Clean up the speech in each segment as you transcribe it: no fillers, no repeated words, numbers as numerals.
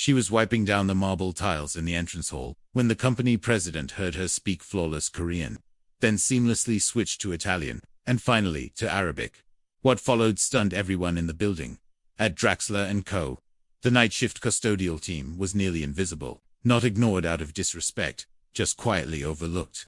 She was wiping down the marble tiles in the entrance hall when the company president heard her speak flawless Korean, then seamlessly switched to Italian, and finally to Arabic. What followed stunned everyone in the building. At Draxler & Co., the night shift custodial team was nearly invisible, not ignored out of disrespect, just quietly overlooked.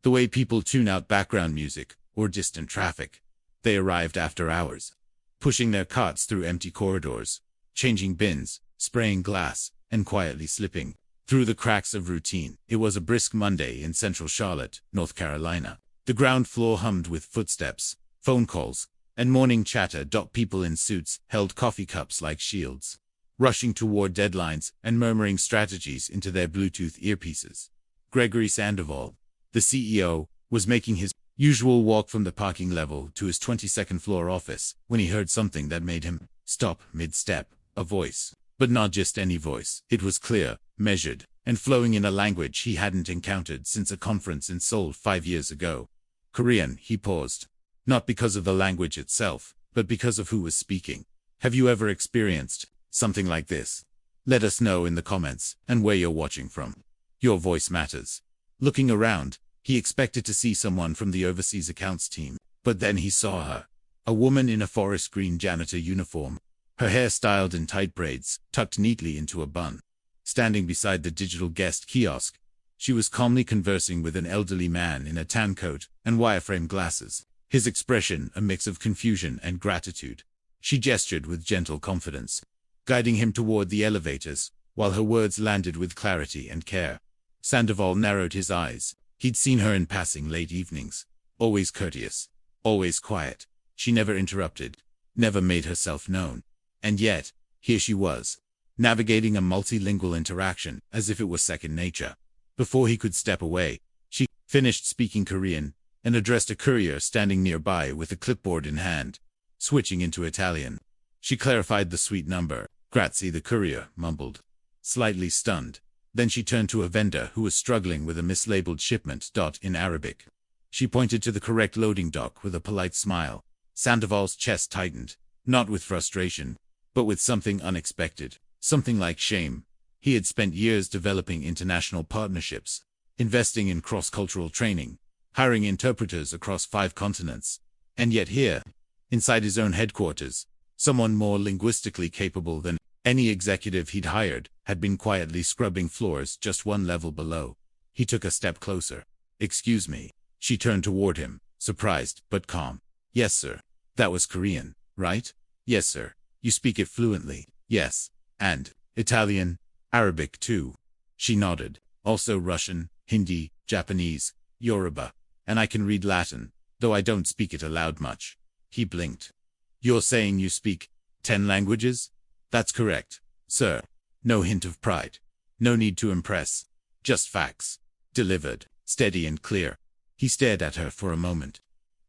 The way people tune out background music or distant traffic. They arrived after hours, pushing their carts through empty corridors, changing bins, spraying glass, and quietly slipping through the cracks of routine. It was a brisk Monday in central Charlotte, North Carolina. The ground floor hummed with footsteps, phone calls, and morning chatter. People in suits held coffee cups like shields, rushing toward deadlines and murmuring strategies into their Bluetooth earpieces. Gregory Sandoval, the CEO, was making his usual walk from the parking level to his 22nd floor office when he heard something that made him stop mid-step. A voice. But not just any voice. It was clear, measured, and flowing in a language he hadn't encountered since a conference in Seoul 5 years ago. Korean, he paused. Not because of the language itself, but because of who was speaking. Have you ever experienced something like this? Let us know in the comments and where you're watching from. Your voice matters. Looking around, he expected to see someone from the overseas accounts team, but then he saw her. A woman in a forest green janitor uniform, her hair styled in tight braids, tucked neatly into a bun. Standing beside the digital guest kiosk, she was calmly conversing with an elderly man in a tan coat and wireframe glasses, his expression a mix of confusion and gratitude. She gestured with gentle confidence, guiding him toward the elevators, while her words landed with clarity and care. Sandoval narrowed his eyes. He'd seen her in passing late evenings. Always courteous, always quiet. She never interrupted, never made herself known. And yet, here she was, navigating a multilingual interaction as if it was second nature. Before he could step away, she finished speaking Korean and addressed a courier standing nearby with a clipboard in hand. Switching into Italian, she clarified the suite number. Grazie, the courier mumbled, slightly stunned. Then she turned to a vendor who was struggling with a mislabeled shipment. In Arabic. She pointed to the correct loading dock with a polite smile. Sandoval's chest tightened, not with frustration, but with something unexpected, something like shame. He had spent years developing international partnerships, investing in cross-cultural training, hiring interpreters across 5 continents. And yet here, inside his own headquarters, someone more linguistically capable than any executive he'd hired had been quietly scrubbing floors just one level below. He took a step closer. Excuse me. She turned toward him, surprised but calm. Yes, sir. That was Korean, right? Yes, sir. You speak it fluently. Yes. And Italian, Arabic too. She nodded. Also Russian, Hindi, Japanese, Yoruba. And I can read Latin, though I don't speak it aloud much. He blinked. You're saying you speak 10 languages? That's correct, sir. No hint of pride. No need to impress. Just facts. Delivered, steady and clear. He stared at her for a moment.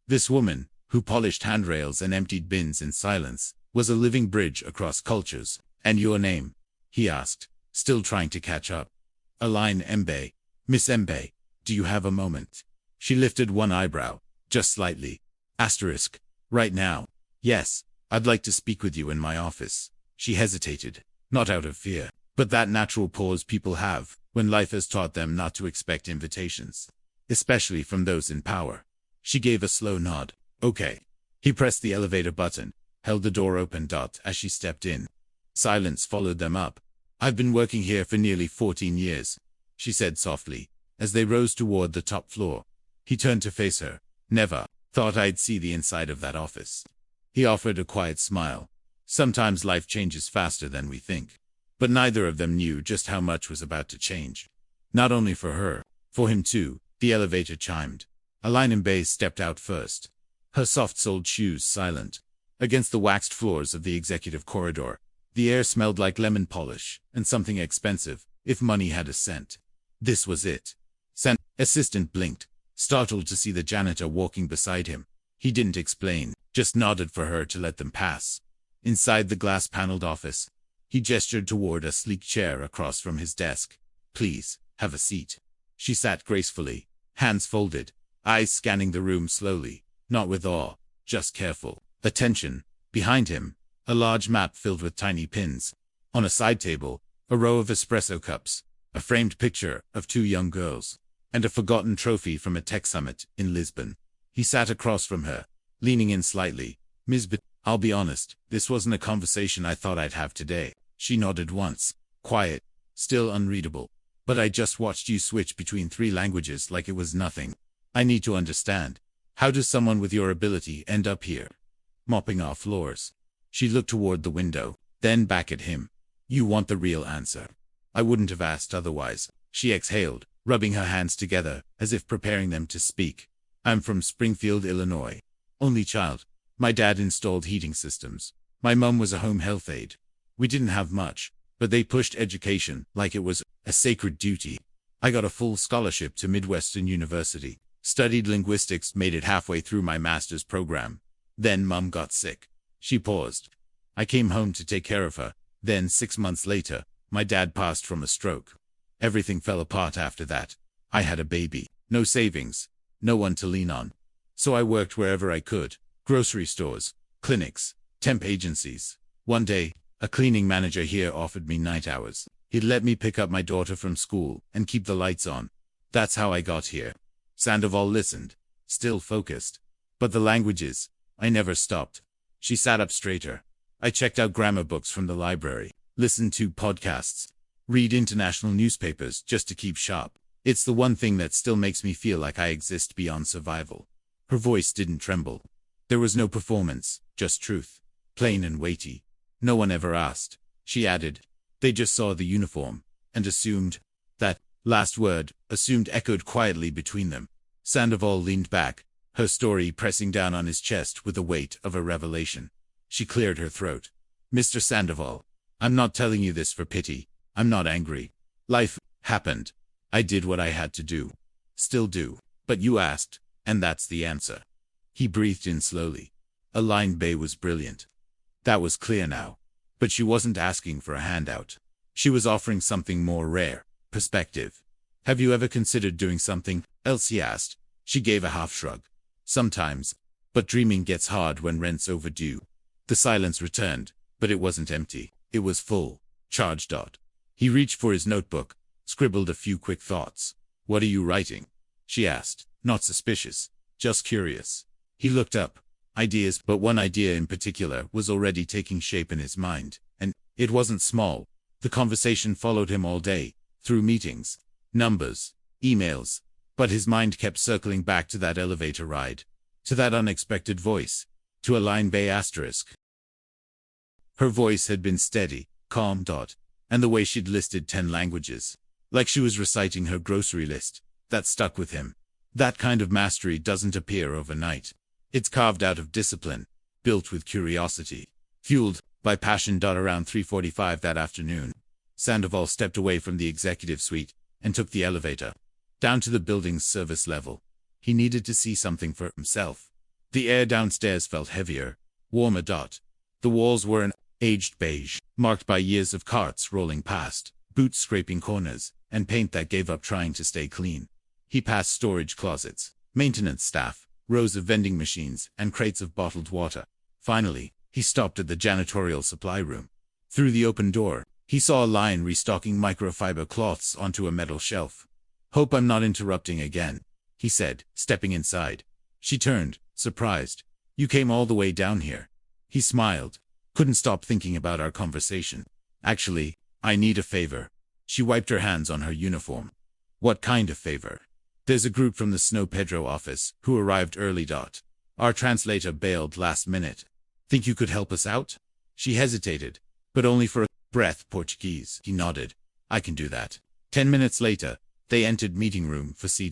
This woman, who polished handrails and emptied bins in silence, was a living bridge across cultures. And your name? He asked, still trying to catch up. Aline Mbe. Miss Mbe, do you have a moment? She lifted one eyebrow, just slightly. Asterisk. Right now. Yes, I'd like to speak with you in my office. She hesitated, not out of fear, but that natural pause people have when life has taught them not to expect invitations, especially from those in power. She gave a slow nod. Okay. He pressed the elevator button, held the door open. As she stepped in. Silence followed them up. I've been working here for nearly 14 years, she said softly, as they rose toward the top floor. He turned to face her. Never thought I'd see the inside of that office. He offered a quiet smile. Sometimes life changes faster than we think. But neither of them knew just how much was about to change. Not only for her, for him too. The elevator chimed. Aline Mbe stepped out first. Her soft-soled shoes silent. Against the waxed floors of the executive corridor, the air smelled like lemon polish and something expensive, if money had a scent. This was it. Assistant blinked, startled to see the janitor walking beside him. He didn't explain, just nodded for her to let them pass. Inside the glass-paneled office, he gestured toward a sleek chair across from his desk. Please, have a seat. She sat gracefully, hands folded, eyes scanning the room slowly, not with awe, just careful attention. Behind him, a large map filled with tiny pins. On a side table, A row of espresso cups, a framed picture of two young girls, and a forgotten trophy from a tech summit in Lisbon. He sat across from her, leaning in slightly. "Ms. B, I'll be honest, this wasn't a conversation I thought I'd have today." She nodded once, quiet, still unreadable. "But I just watched you switch between 3 languages like it was nothing. I need to understand. How does someone with your ability end up here, mopping off floors?" She looked toward the window, then back at him. "You want the real answer. I wouldn't have asked otherwise." She exhaled, rubbing her hands together, as if preparing them to speak. "I'm from Springfield, Illinois. Only child. My dad installed heating systems. My mum was a home health aide. We didn't have much, but they pushed education like it was a sacred duty. I got a full scholarship to Midwestern University, studied linguistics, made it halfway through my master's program. Then Mum got sick." She paused. "I came home to take care of her. Then 6 months later, my dad passed from a stroke. Everything fell apart after that. I had a baby, no savings, no one to lean on. So I worked wherever I could, grocery stores, clinics, temp agencies. One day, a cleaning manager here offered me night hours. He'd let me pick up my daughter from school and keep the lights on. That's how I got here." Sandoval listened, still focused. "But the languages, I never stopped." She sat up straighter. "I checked out grammar books from the library, listened to podcasts, read international newspapers just to keep sharp. It's the one thing that still makes me feel like I exist beyond survival." Her voice didn't tremble. There was no performance, just truth. Plain and weighty. "No one ever asked," she added. "They just saw the uniform, and assumed." That last word, assumed, echoed quietly between them. Sandoval leaned back, her story pressing down on his chest with the weight of a revelation. She cleared her throat. "Mr. Sandoval, I'm not telling you this for pity. I'm not angry. Life happened. I did what I had to do. Still do. But you asked, and that's the answer." He breathed in slowly. Aline Bay was brilliant. That was clear now. But she wasn't asking for a handout. She was offering something more rare, perspective. "Have you ever considered doing something else?" he asked. She gave a half shrug. "Sometimes. But dreaming gets hard when rent's overdue." The silence returned, but it wasn't empty. It was full, charged. He reached for his notebook, scribbled a few quick thoughts. "What are you writing?" she asked, not suspicious, just curious. He looked up. Ideas, but one idea in particular was already taking shape in his mind, and it wasn't small. The conversation followed him all day, through meetings, numbers, emails, but his mind kept circling back to that elevator ride, to that unexpected voice, to Aline Bay asterisk. Her voice had been steady, calm. And the way she'd listed 10 languages, like she was reciting her grocery list, that stuck with him. That kind of mastery doesn't appear overnight. It's carved out of discipline, built with curiosity, fueled by passion. Around 3:45 that afternoon, Sandoval stepped away from the executive suite and took the elevator down to the building's service level. He needed to see something for himself. The air downstairs felt heavier, warmer. The walls were an aged beige, marked by years of carts rolling past, boots scraping corners, and paint that gave up trying to stay clean. He passed storage closets, maintenance staff, rows of vending machines, and crates of bottled water. Finally, he stopped at the janitorial supply room. Through the open door, he saw a line restocking microfiber cloths onto a metal shelf. "Hope I'm not interrupting again," he said, stepping inside. She turned, surprised. "You came all the way down here." He smiled. "Couldn't stop thinking about our conversation. Actually, I need a favor." She wiped her hands on her uniform. "What kind of favor?" "There's a group from the Snow Pedro office who arrived early. Our translator bailed last minute. Think you could help us out?" She hesitated, but only for a breath. "Portuguese." He nodded. "I can do that." 10 minutes later, they entered meeting room for C.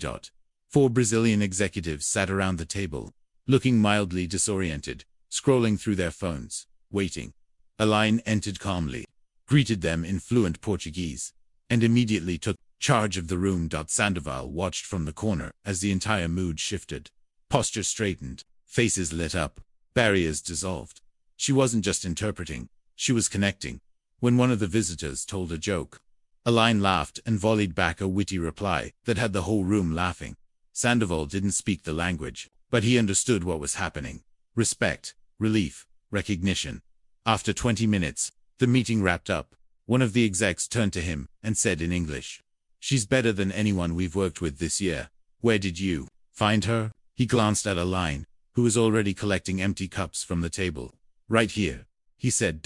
4 Brazilian executives sat around the table, looking mildly disoriented, scrolling through their phones, waiting. Aline entered calmly, greeted them in fluent Portuguese, and immediately took charge of the room. Sandoval watched from the corner as the entire mood shifted. Posture straightened, faces lit up, barriers dissolved. She wasn't just interpreting, she was connecting. When one of the visitors told a joke, Aline laughed and volleyed back a witty reply that had the whole room laughing. Sandoval didn't speak the language, but he understood what was happening. Respect, relief, recognition. After 20 minutes, the meeting wrapped up. One of the execs turned to him and said in English, "She's better than anyone we've worked with this year. Where did you find her?" He glanced at Aline, who was already collecting empty cups from the table. "Right here," he said.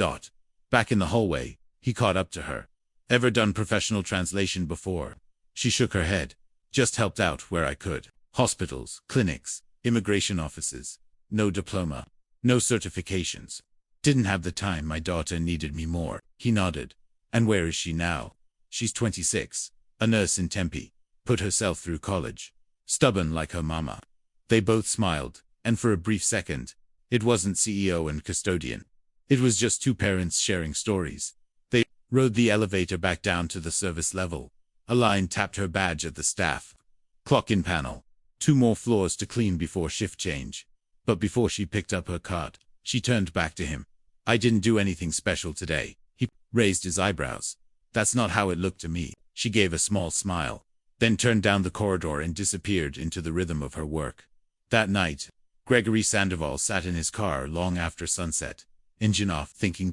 Back in the hallway, he caught up to her. "Ever done professional translation before?" She shook her head. "Just helped out where I could. Hospitals, clinics, immigration offices. No diploma. No certifications. Didn't have the time. My daughter needed me more." He nodded. "And where is she now?" "She's 26. A nurse in Tempe. Put herself through college. Stubborn like her mama." They both smiled, and for a brief second, it wasn't CEO and custodian. It was just two parents sharing stories. They rode the elevator back down to the service level. Aline tapped her badge at the staff clock-in panel. 2 more floors to clean before shift change. But before she picked up her cart, she turned back to him. "I didn't do anything special today." He raised his eyebrows. "That's not how it looked to me." She gave a small smile, then turned down the corridor and disappeared into the rhythm of her work. That night, Gregory Sandoval sat in his car long after sunset, engine off, thinking.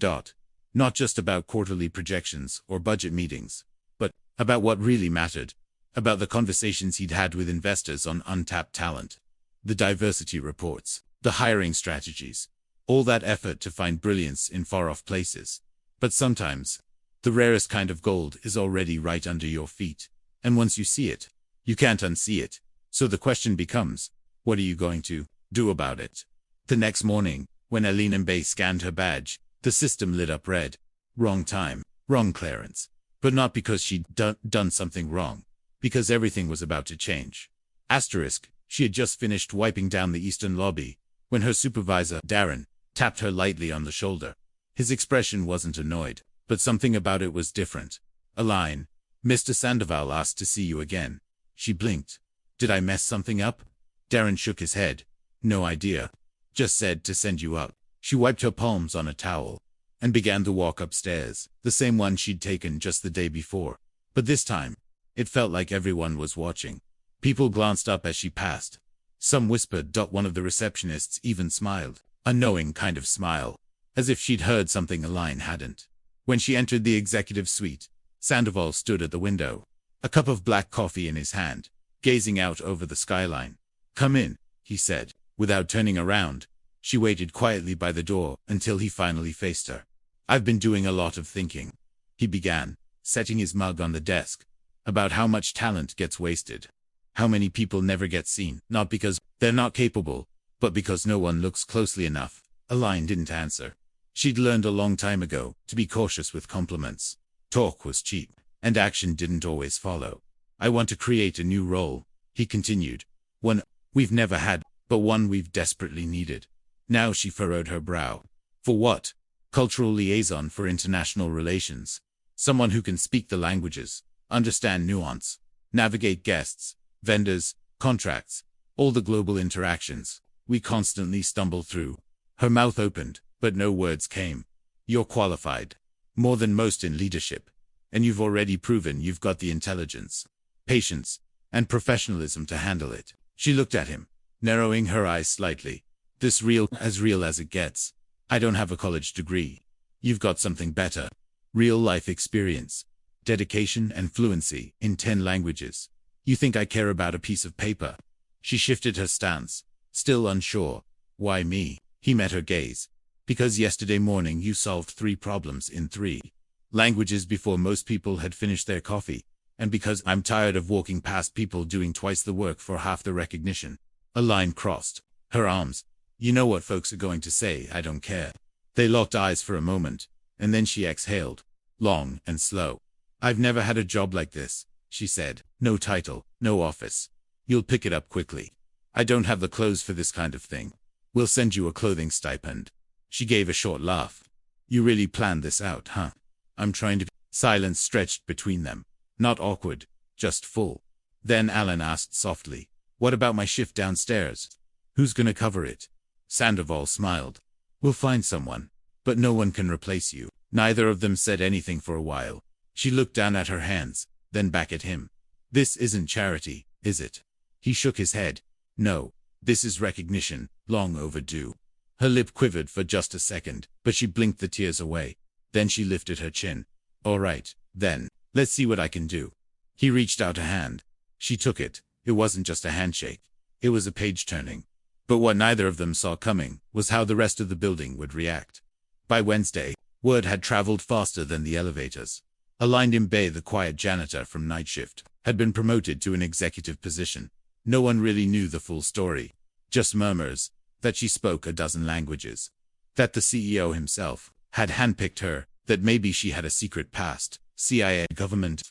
Not just about quarterly projections or budget meetings, but about what really mattered, about the conversations he'd had with investors on untapped talent, the diversity reports, the hiring strategies, all that effort to find brilliance in far-off places. But sometimes, the rarest kind of gold is already right under your feet, and once you see it, you can't unsee it. So the question becomes, what are you going to do about it? The next morning, when Aline Mbaye scanned her badge, the system lit up red. Wrong time, wrong clearance. But not because she'd done something wrong, because everything was about to change. Asterisk, she had just finished wiping down the eastern lobby, when her supervisor, Darren, tapped her lightly on the shoulder. His expression wasn't annoyed, but something about it was different. "Aline, Mr. Sandoval asked to see you again." She blinked. "Did I mess something up?" Darren shook his head. "No idea. Just said to send you up." She wiped her palms on a towel and began to walk upstairs, the same one she'd taken just the day before. But this time, it felt like everyone was watching. People glanced up as she passed. Some whispered. One of the receptionists even smiled, a knowing kind of smile, as if she'd heard something Aline hadn't. When she entered the executive suite, Sandoval stood at the window, a cup of black coffee in his hand, gazing out over the skyline. "Come in," he said, without turning around. She waited quietly by the door until he finally faced her. "I've been doing a lot of thinking," he began, setting his mug on the desk, "about how much talent gets wasted. How many people never get seen, not because they're not capable, but because no one looks closely enough." Aline didn't answer. She'd learned a long time ago to be cautious with compliments. Talk was cheap, and action didn't always follow. "I want to create a new role," he continued. "One we've never had, but one we've desperately needed." Now she furrowed her brow. "For what?" "Cultural liaison for international relations. Someone who can speak the languages, understand nuance, navigate guests, vendors, contracts, all the global interactions we constantly stumble through." Her mouth opened, but no words came. "You're qualified. More than most in leadership. And you've already proven you've got the intelligence, patience, and professionalism to handle it." She looked at him, narrowing her eyes slightly. "This real as it gets. I don't have a college degree. You've got something better. Real life experience, dedication and fluency in 10 languages. You think I care about a piece of paper?" She shifted her stance, still unsure. "Why me?" He met her gaze. "Because yesterday morning you solved 3 problems in 3 languages before most people had finished their coffee. And because I'm tired of walking past people doing twice the work for half the recognition." Aline crossed her arms. "You know what folks are going to say. I don't care." They locked eyes for a moment, and then she exhaled, long and slow. "I've never had a job like this," she said. "No title, no office. You'll pick it up quickly. I don't have the clothes for this kind of thing. We'll send you a clothing stipend." She gave a short laugh. "You really planned this out, huh?" "I'm trying to." Silence stretched between them. Not awkward, just full. Then Alan asked softly, "What about my shift downstairs? Who's gonna cover it?" Sandoval smiled. "We'll find someone, but no one can replace you." Neither of them said anything for a while. She looked down at her hands, then back at him. "This isn't charity, is it?" He shook his head. "No, this is recognition, long overdue." Her lip quivered for just a second, but she blinked the tears away. Then she lifted her chin. All right, then, let's see what I can do. He reached out a hand. She took it. It wasn't just a handshake. It was a page turning. But what neither of them saw coming was how the rest of the building would react. By Wednesday, word had traveled faster than the elevators. Aligned Mbe, the quiet janitor from night shift, had been promoted to an executive position. No one really knew the full story. Just murmurs that she spoke a dozen languages. That the CEO himself had handpicked her, that maybe she had a secret past, CIA, government.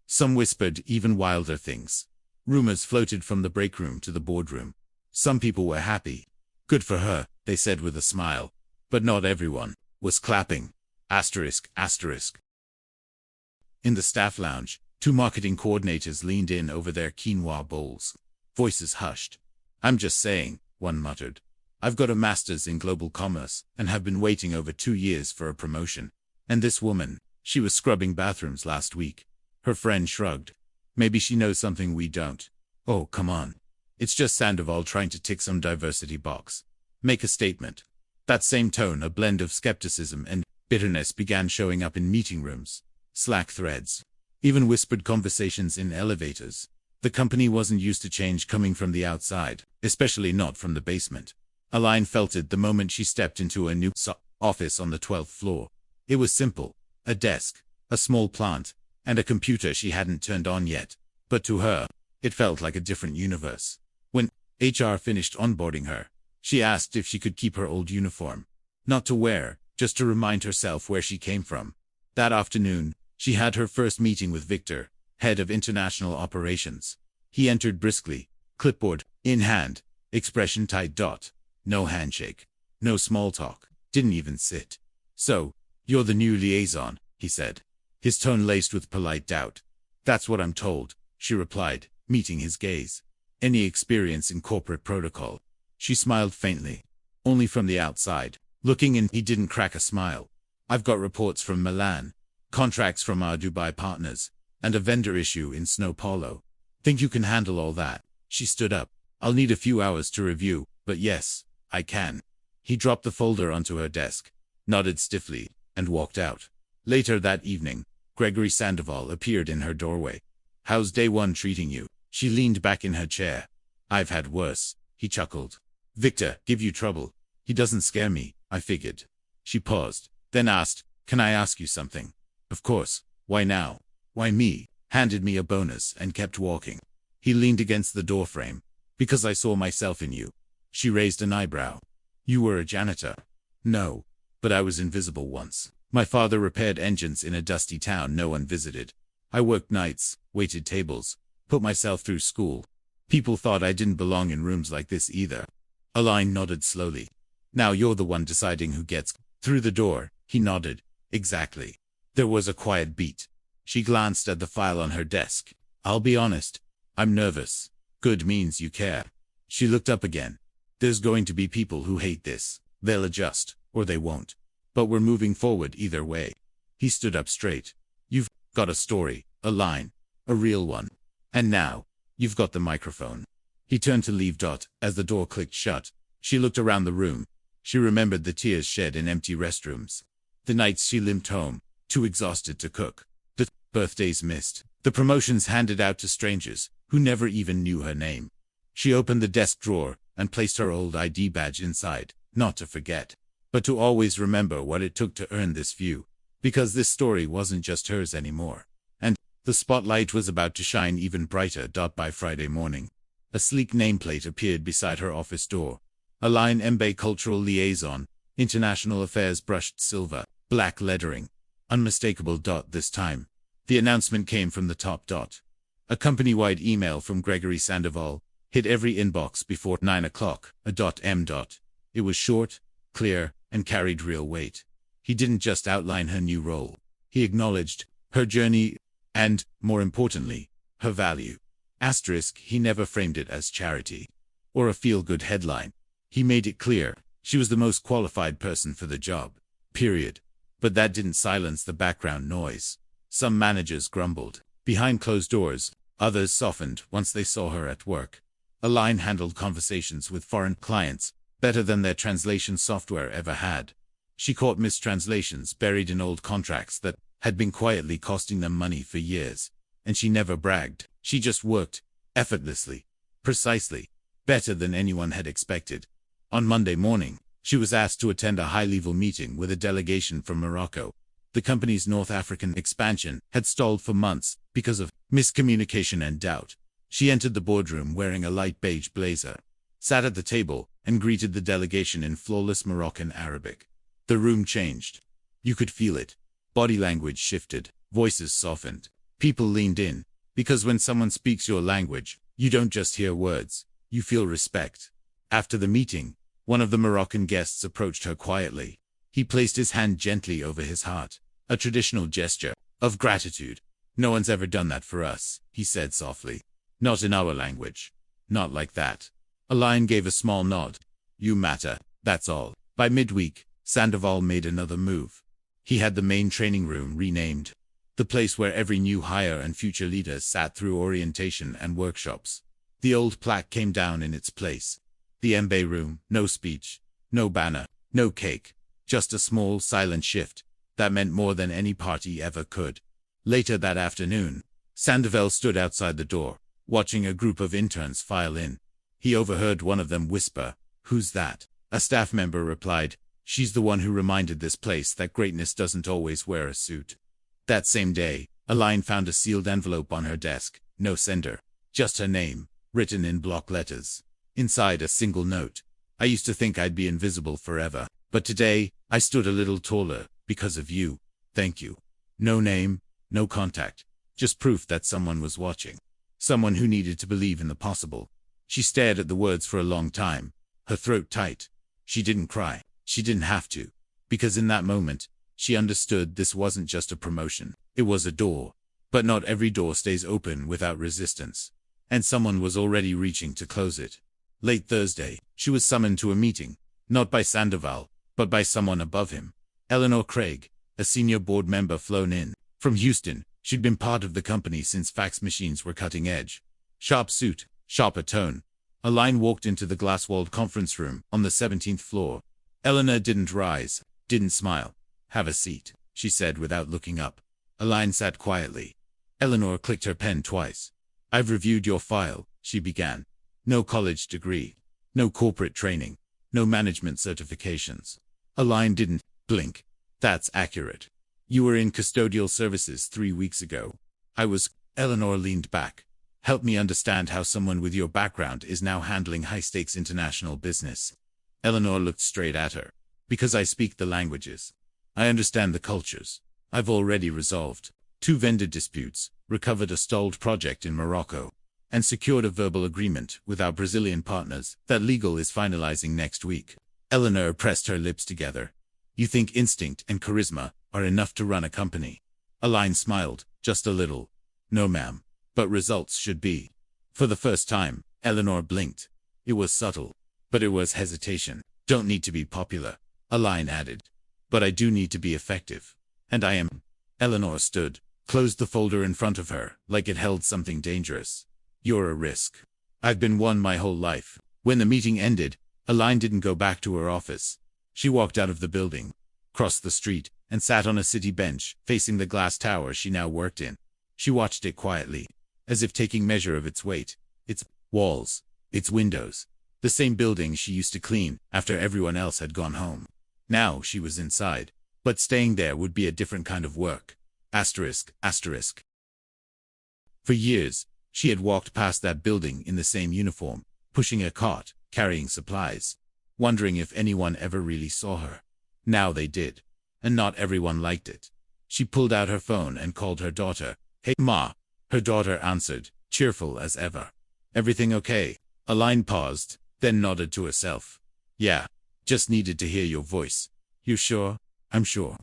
Some whispered even wilder things. Rumors floated from the break room to the boardroom. Some people were happy. Good for her, they said with a smile. But not everyone was clapping. Asterisk, asterisk. In the staff lounge, two marketing coordinators leaned in over their quinoa bowls. Voices hushed. I'm just saying, one muttered. I've got a master's in global commerce and have been waiting over 2 years for a promotion. And this woman, she was scrubbing bathrooms last week. Her friend shrugged. Maybe she knows something we don't. Oh, come on. It's just Sandoval trying to tick some diversity box. Make a statement. That same tone, a blend of skepticism and bitterness, began showing up in meeting rooms, Slack threads, even whispered conversations in elevators. The company wasn't used to change coming from the outside, especially not from the basement. Aline felt it the moment she stepped into a new office on the 12th floor. It was simple. A desk, a small plant, and a computer she hadn't turned on yet. But to her, it felt like a different universe. When HR finished onboarding her, she asked if she could keep her old uniform. Not to wear, just to remind herself where she came from. That afternoon, she had her first meeting with Victor, head of international operations. He entered briskly, clipboard in hand, expression tight. No handshake. No small talk. Didn't even sit. So, you're the new liaison, he said. His tone laced with polite doubt. That's what I'm told, she replied, meeting his gaze. Any experience in corporate protocol? She smiled faintly. Only from the outside. Looking in, he didn't crack a smile. I've got reports from Milan, contracts from our Dubai partners, and a vendor issue in São Paulo. Think you can handle all that? She stood up. I'll need a few hours to review, but yes, I can. He dropped the folder onto her desk, nodded stiffly, and walked out. Later that evening, Gregory Sandoval appeared in her doorway. How's day one treating you? She leaned back in her chair. I've had worse, he chuckled. Victor, give you trouble? He doesn't scare me, I figured. She paused, then asked, can I ask you something? Of course. Why now? Why me? Handed me a bonus and kept walking. He leaned against the doorframe. Because I saw myself in you. She raised an eyebrow. You were a janitor. No, but I was invisible once. My father repaired engines in a dusty town no one visited. I worked nights, waited tables, put myself through school. People thought I didn't belong in rooms like this either. Aline nodded slowly. Now you're the one deciding who gets through the door, he nodded. Exactly. There was a quiet beat. She glanced at the file on her desk. I'll be honest. I'm nervous. Good means you care. She looked up again. There's going to be people who hate this. They'll adjust, or they won't. But we're moving forward either way. He stood up straight. You've got a story, a line, a real one. And now, you've got the microphone. He turned to leave. As the door clicked shut, she looked around the room. She remembered the tears shed in empty restrooms. The nights she limped home, too exhausted to cook. The birthdays missed. The promotions handed out to strangers who never even knew her name. She opened the desk drawer and placed her old ID badge inside, not to forget, but to always remember what it took to earn this view. Because this story wasn't just hers anymore. And the spotlight was about to shine even brighter. By Friday morning, a sleek nameplate appeared beside her office door. Aline Mbe, Cultural Liaison, International Affairs, brushed silver, black lettering. Unmistakable. This time, the announcement came from the top. A company-wide email from Gregory Sandoval hit every inbox before 9 o'clock. It was short, clear, and carried real weight. He didn't just outline her new role. He acknowledged her journey and, more importantly, her value. Asterisk, he never framed it as charity or a feel-good headline. He made it clear she was the most qualified person for the job. Period. But that didn't silence the background noise. Some managers grumbled behind closed doors. Others softened once they saw her at work. Aline handled conversations with foreign clients better than their translation software ever had. She caught mistranslations buried in old contracts that had been quietly costing them money for years. And she never bragged. She just worked, effortlessly, precisely, better than anyone had expected. On Monday morning, she was asked to attend a high-level meeting with a delegation from Morocco. The company's North African expansion had stalled for months because of miscommunication and doubt. She entered the boardroom wearing a light beige blazer, sat at the table, and greeted the delegation in flawless Moroccan Arabic. The room changed. You could feel it. Body language shifted, voices softened. People leaned in, because when someone speaks your language, you don't just hear words, you feel respect. After the meeting, one of the Moroccan guests approached her quietly. He placed his hand gently over his heart, a traditional gesture of gratitude. "No one's ever done that for us," he said softly. "Not in our language. Not like that." Alain gave a small nod. "You matter, that's all." By midweek, Sandoval made another move. He had the main training room renamed, the place where every new hire and future leader sat through orientation and workshops. The old plaque came down in its place. The MBA room, no speech, no banner, no cake, just a small, silent shift that meant more than any party ever could. Later that afternoon, Sandoval stood outside the door, watching a group of interns file in. He overheard one of them whisper, "Who's that?" A staff member replied, "She's the one who reminded this place that greatness doesn't always wear a suit." That same day, Alain found a sealed envelope on her desk, no sender, just her name, written in block letters. Inside a single note, "I used to think I'd be invisible forever, but today, I stood a little taller, because of you. Thank you." No name, no contact, just proof that someone was watching. Someone who needed to believe in the possible. She stared at the words for a long time, her throat tight. She didn't cry. She didn't have to. Because in that moment, she understood this wasn't just a promotion. It was a door. But not every door stays open without resistance. And someone was already reaching to close it. Late Thursday, she was summoned to a meeting, not by Sandoval, but by someone above him. Eleanor Craig, a senior board member flown in from Houston. She'd been part of the company since fax machines were cutting edge. Sharp suit, sharper tone. Alain walked into the glass-walled conference room on the 17th floor. Eleanor didn't rise, didn't smile. "Have a seat," she said without looking up. Alain sat quietly. Eleanor clicked her pen twice. "I've reviewed your file," she began. "No college degree, no corporate training, no management certifications." Alain didn't blink. "That's accurate. You were in custodial services 3 weeks ago." "I was." Eleanor leaned back. "Help me understand how someone with your background is now handling high-stakes international business." Eleanor looked straight at her. "Because I speak the languages. I understand the cultures. I've already resolved 2 vendor disputes, recovered a stalled project in Morocco, and secured a verbal agreement with our Brazilian partners that legal is finalizing next week." Eleanor pressed her lips together. "You think instinct and charisma are enough to run a company?" Alain smiled, just a little. "No, ma'am. But results should be." For the first time, Eleanor blinked. It was subtle, but it was hesitation. "Don't need to be popular," Alain added. "But I do need to be effective. And I am." Eleanor stood, closed the folder in front of her, like it held something dangerous. "You're a risk. I've been one my whole life." When the meeting ended, Alain didn't go back to her office. She walked out of the building, crossed the street, and sat on a city bench, facing the glass tower she now worked in. She watched it quietly, as if taking measure of its weight, its walls, its windows, the same building she used to clean after everyone else had gone home. Now she was inside, but staying there would be a different kind of work. Asterisk, asterisk. For years, she had walked past that building in the same uniform, pushing a cart, carrying supplies, wondering if anyone ever really saw her. Now they did, and not everyone liked it. She pulled out her phone and called her daughter. "Hey, Ma." Her daughter answered, cheerful as ever. "Everything okay?" Alain paused, then nodded to herself. "Yeah, just needed to hear your voice." "You sure?" "I'm sure."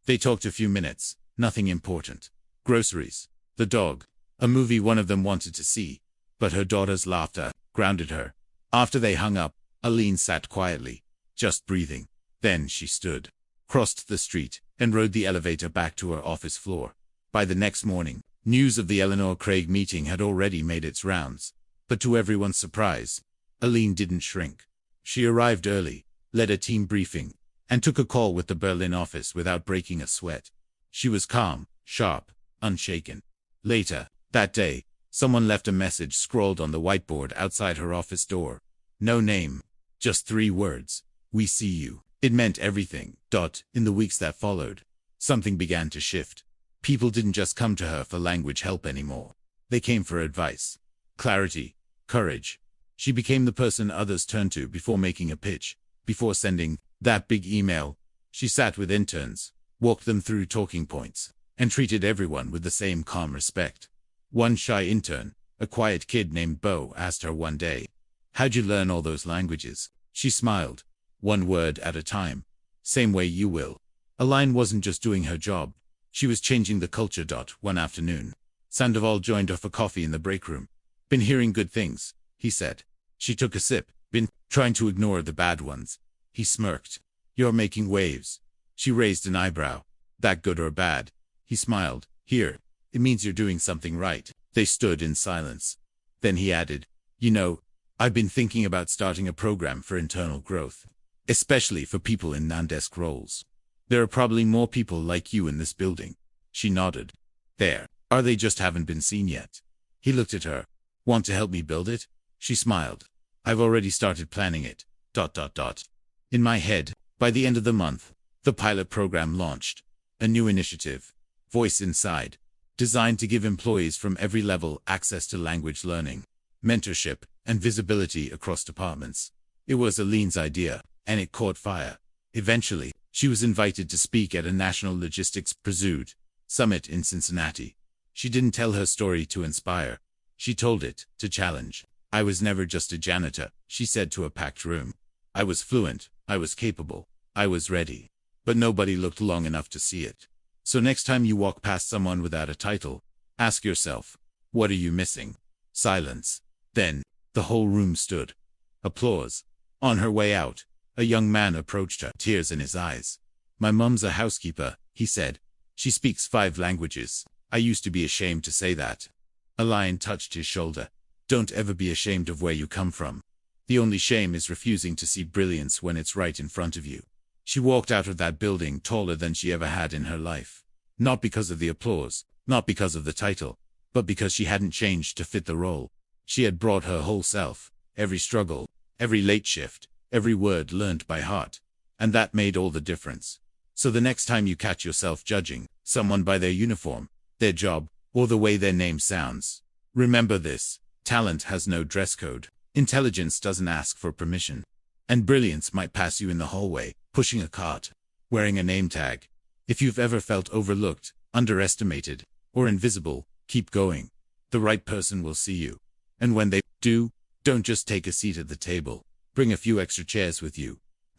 They talked a few minutes, nothing important. Groceries, the dog, a movie one of them wanted to see, but her daughter's laughter grounded her. After they hung up, Alain sat quietly, just breathing. Then she stood, crossed the street, and rode the elevator back to her office floor. By the next morning, news of the Eleanor Craig meeting had already made its rounds. But to everyone's surprise, Alain didn't shrink. She arrived early, led a team briefing, and took a call with the Berlin office without breaking a sweat. She was calm, sharp, unshaken. Later, that day, someone left a message scrawled on the whiteboard outside her office door. No name. Just 3 words. We see you. It meant everything. In the weeks that followed, something began to shift. People didn't just come to her for language help anymore. They came for advice, clarity, courage. She became the person others turned to before making a pitch, before sending that big email. She sat with interns, walked them through talking points, and treated everyone with the same calm respect. One shy intern, a quiet kid named Bo, asked her one day, "How'd you learn all those languages?" She smiled. "1 word at a time. Same way you will." Aline wasn't just doing her job. She was changing the culture. One afternoon, Sandoval joined her for coffee in the break room. "Been hearing good things," he said. She took a sip. "Been trying to ignore the bad ones." He smirked. "You're making waves." She raised an eyebrow. "That good or bad?" He smiled. "Here. It means you're doing something right." They stood in silence. Then he added, "You know, I've been thinking about starting a program for internal growth, especially for people in non-desk roles. There are probably more people like you in this building." She nodded. "There. Are they just haven't been seen yet?" He looked at her. "Want to help me build it?" She smiled. "I've already started planning it. In my head, by the end of the month, the pilot program launched. A new initiative, Voice Inside, designed to give employees from every level access to language learning, mentorship, and visibility across departments. It was Aline's idea, and it caught fire. Eventually, she was invited to speak at a National Logistics Pursuit Summit in Cincinnati. She didn't tell her story to inspire. She told it to challenge. "I was never just a janitor," she said to a packed room. "I was fluent, I was capable, I was ready. But nobody looked long enough to see it. So next time you walk past someone without a title, ask yourself, what are you missing?" Silence. Then, the whole room stood. Applause. On her way out, a young man approached her, tears in his eyes. "My mum's a housekeeper," he said. "She speaks 5 languages. I used to be ashamed to say that." Aline touched his shoulder. "Don't ever be ashamed of where you come from. The only shame is refusing to see brilliance when it's right in front of you." She walked out of that building taller than she ever had in her life. Not because of the applause, not because of the title, but because she hadn't changed to fit the role. She had brought her whole self, every struggle, every late shift, every word learned by heart. And that made all the difference. So the next time you catch yourself judging someone by their uniform, their job, or the way their name sounds, remember this: talent has no dress code. Intelligence doesn't ask for permission. And brilliance might pass you in the hallway, pushing a cart, wearing a name tag. If you've ever felt overlooked, underestimated, or invisible, keep going. The right person will see you. And when they do, don't just take a seat at the table. Bring a few extra chairs with you. ***.